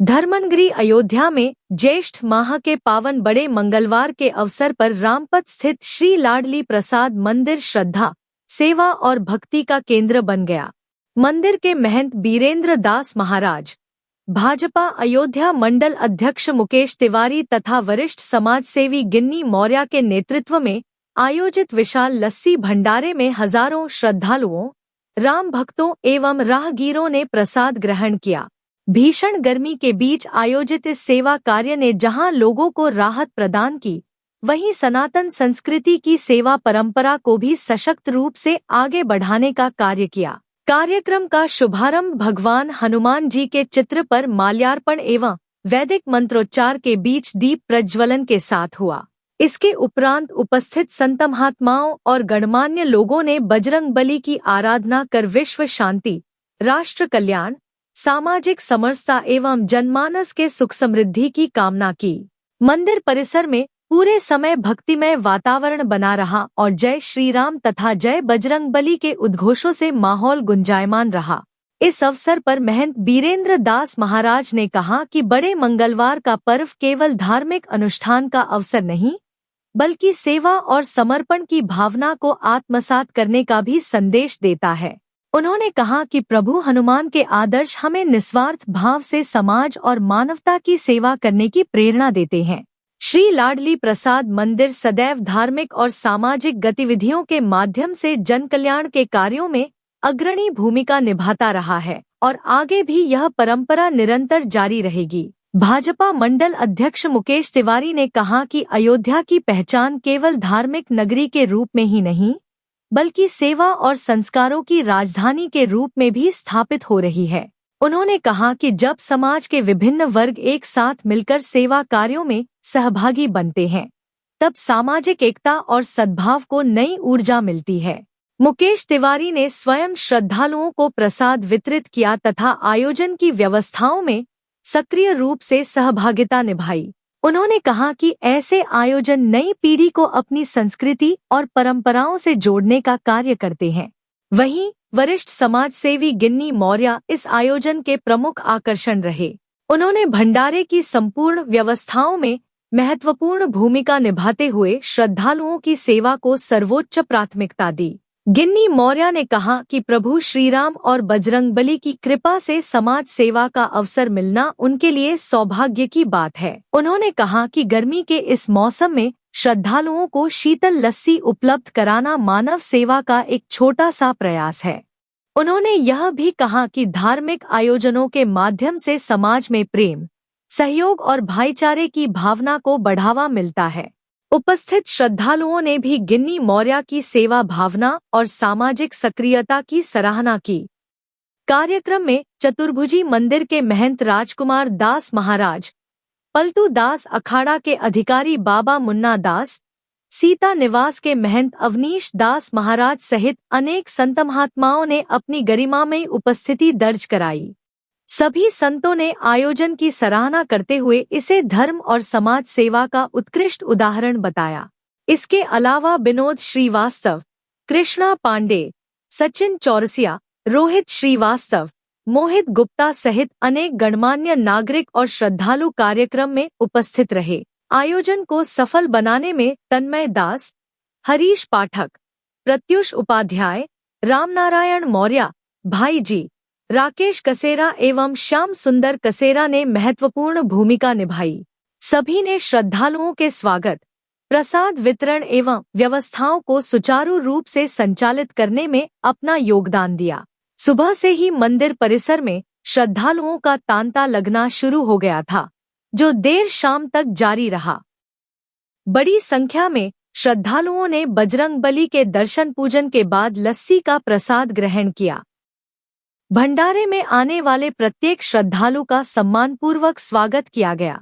धर्मनगरी अयोध्या में ज्येष्ठ माह के पावन बड़े मंगलवार के अवसर पर रामपथ स्थित श्री लाडली प्रसाद मंदिर श्रद्धा, सेवा और भक्ति का केंद्र बन गया। मंदिर के महंत बीरेंद्र दास महाराज, भाजपा अयोध्या मंडल अध्यक्ष मुकेश तिवारी तथा वरिष्ठ समाजसेवी गिन्नी मौर्य के नेतृत्व में आयोजित विशाल लस्सी भंडारे में हजारों श्रद्धालुओं, राम भक्तों एवं राहगीरों ने प्रसाद ग्रहण किया। भीषण गर्मी के बीच आयोजित इस सेवा कार्य ने जहां लोगों को राहत प्रदान की, वहीं सनातन संस्कृति की सेवा परंपरा को भी सशक्त रूप से आगे बढ़ाने का कार्य किया। कार्यक्रम का शुभारंभ भगवान हनुमान जी के चित्र पर माल्यार्पण एवं वैदिक मंत्रोच्चार के बीच दीप प्रज्वलन के साथ हुआ। इसके उपरांत उपस्थित संत महात्माओं और गणमान्य लोगों ने बजरंगबली की आराधना कर विश्व शांति, राष्ट्र कल्याण, सामाजिक समरसता एवं जनमानस के सुख समृद्धि की कामना की। मंदिर परिसर में पूरे समय भक्तिमय वातावरण बना रहा और जय श्री राम तथा जय बजरंगबली के उद्घोषों से माहौल गुंजायमान रहा। इस अवसर पर महंत बीरेंद्र दास महाराज ने कहा कि बड़े मंगलवार का पर्व केवल धार्मिक अनुष्ठान का अवसर नहीं, बल्कि सेवा और समर्पण की भावना को आत्मसात करने का भी संदेश देता है। उन्होंने कहा कि प्रभु हनुमान के आदर्श हमें निस्वार्थ भाव से समाज और मानवता की सेवा करने की प्रेरणा देते हैं। श्री लाडली प्रसाद मंदिर सदैव धार्मिक और सामाजिक गतिविधियों के माध्यम से जनकल्याण के कार्यों में अग्रणी भूमिका निभाता रहा है और आगे भी यह परंपरा निरंतर जारी रहेगी। भाजपा मंडल अध्यक्ष मुकेश तिवारी ने कहा कि अयोध्या की पहचान केवल धार्मिक नगरी के रूप में ही नहीं, बल्कि सेवा और संस्कारों की राजधानी के रूप में भी स्थापित हो रही है। उन्होंने कहा कि जब समाज के विभिन्न वर्ग एक साथ मिलकर सेवा कार्यों में सहभागी बनते हैं, तब सामाजिक एकता और सद्भाव को नई ऊर्जा मिलती है। मुकेश तिवारी ने स्वयं श्रद्धालुओं को प्रसाद वितरित किया तथा आयोजन की व्यवस्थाओं में सक्रिय रूप से सहभागिता निभाई। उन्होंने कहा कि ऐसे आयोजन नई पीढ़ी को अपनी संस्कृति और परंपराओं से जोड़ने का कार्य करते हैं। वहीं वरिष्ठ समाजसेवी गिन्नी मौर्य इस आयोजन के प्रमुख आकर्षण रहे। उन्होंने भंडारे की संपूर्ण व्यवस्थाओं में महत्वपूर्ण भूमिका निभाते हुए श्रद्धालुओं की सेवा को सर्वोच्च प्राथमिकता दी। गिन्नी मौर्य ने कहा कि प्रभु श्रीराम और बजरंगबली की कृपा से समाज सेवा का अवसर मिलना उनके लिए सौभाग्य की बात है। उन्होंने कहा कि गर्मी के इस मौसम में श्रद्धालुओं को शीतल लस्सी उपलब्ध कराना मानव सेवा का एक छोटा सा प्रयास है। उन्होंने यह भी कहा कि धार्मिक आयोजनों के माध्यम से समाज में प्रेम, सहयोग और भाईचारे की भावना को बढ़ावा मिलता है। उपस्थित श्रद्धालुओं ने भी गिन्नी मौर्य की सेवा भावना और सामाजिक सक्रियता की सराहना की। कार्यक्रम में चतुर्भुजी मंदिर के महंत राजकुमार दास महाराज, पलटू दास अखाड़ा के अधिकारी बाबा मुन्ना दास, सीता निवास के महंत अवनीश दास महाराज सहित अनेक संत महात्माओं ने अपनी गरिमामयी उपस्थिति दर्ज कराई। सभी संतों ने आयोजन की सराहना करते हुए इसे धर्म और समाज सेवा का उत्कृष्ट उदाहरण बताया। इसके अलावा विनोद श्रीवास्तव, कृष्णा पांडे, सचिन चौरसिया, रोहित श्रीवास्तव, मोहित गुप्ता सहित अनेक गणमान्य नागरिक और श्रद्धालु कार्यक्रम में उपस्थित रहे। आयोजन को सफल बनाने में तन्मय दास, हरीश पाठक, प्रत्युष उपाध्याय, रामनारायण मौर्य, भाई जी, राकेश कसेरा एवं श्याम सुंदर कसेरा ने महत्वपूर्ण भूमिका निभाई। सभी ने श्रद्धालुओं के स्वागत, प्रसाद वितरण एवं व्यवस्थाओं को सुचारू रूप से संचालित करने में अपना योगदान दिया। सुबह से ही मंदिर परिसर में श्रद्धालुओं का तांता लगना शुरू हो गया था, जो देर शाम तक जारी रहा। बड़ी संख्या में श्रद्धालुओं ने बजरंगबली के दर्शन पूजन के बाद लस्सी का प्रसाद ग्रहण किया। भंडारे में आने वाले प्रत्येक श्रद्धालु का सम्मानपूर्वक स्वागत किया गया।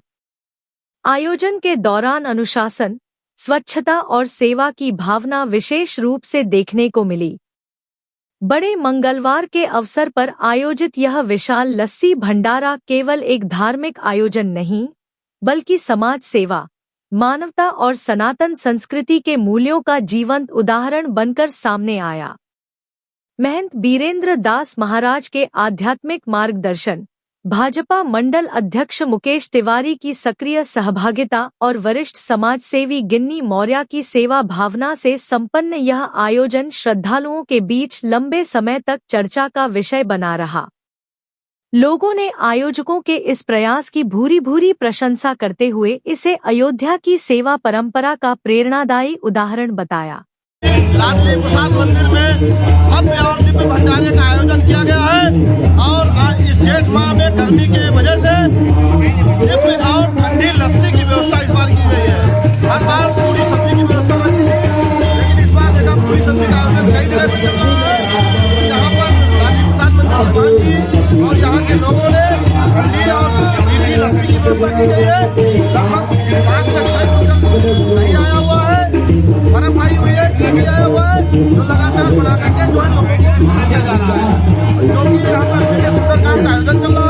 आयोजन के दौरान अनुशासन, स्वच्छता और सेवा की भावना विशेष रूप से देखने को मिली। बड़े मंगलवार के अवसर पर आयोजित यह विशाल लस्सी भंडारा केवल एक धार्मिक आयोजन नहीं, बल्कि समाज सेवा, मानवता और सनातन संस्कृति के मूल्यों का जीवंत उदाहरण बनकर सामने आया। महंत बीरेंद्र दास महाराज के आध्यात्मिक मार्गदर्शन, भाजपा मंडल अध्यक्ष मुकेश तिवारी की सक्रिय सहभागिता और वरिष्ठ समाजसेवी गिन्नी मौर्य की सेवा भावना से संपन्न यह आयोजन श्रद्धालुओं के बीच लंबे समय तक चर्चा का विषय बना रहा। लोगों ने आयोजकों के इस प्रयास की भूरी भूरी प्रशंसा करते हुए इसे अयोध्या की सेवा परंपरा का प्रेरणादायी उदाहरण बताया। लाडली प्रसाद मंदिर में भव्य और दिव्य भंडारे का आयोजन किया गया है और इस जेठ माह में गर्मी के वजह से दिव्य और ठंडी लस्सी की व्यवस्था इस बार की गई है। हर बार पूरी सब्जी की व्यवस्था रहती है, लेकिन इस बार देखा पूरी सब्जी का आयोजन कई जगह पर चल रहा है, जहाँ पर लाडली प्रसाद मंदिर की और यहाँ के लोगों ने ठंडी और मीठी लस्सी की व्यवस्था की गई है। लगभग 5 से 6 नहीं आया हुआ है, बर्फ आई हुई है, चीनी आया हुआ है, जो लगातार बना करके जो है लोगों को किया जा रहा है, क्योंकि यहाँ पर सुंदरकांड का आयोजन चल रहा है।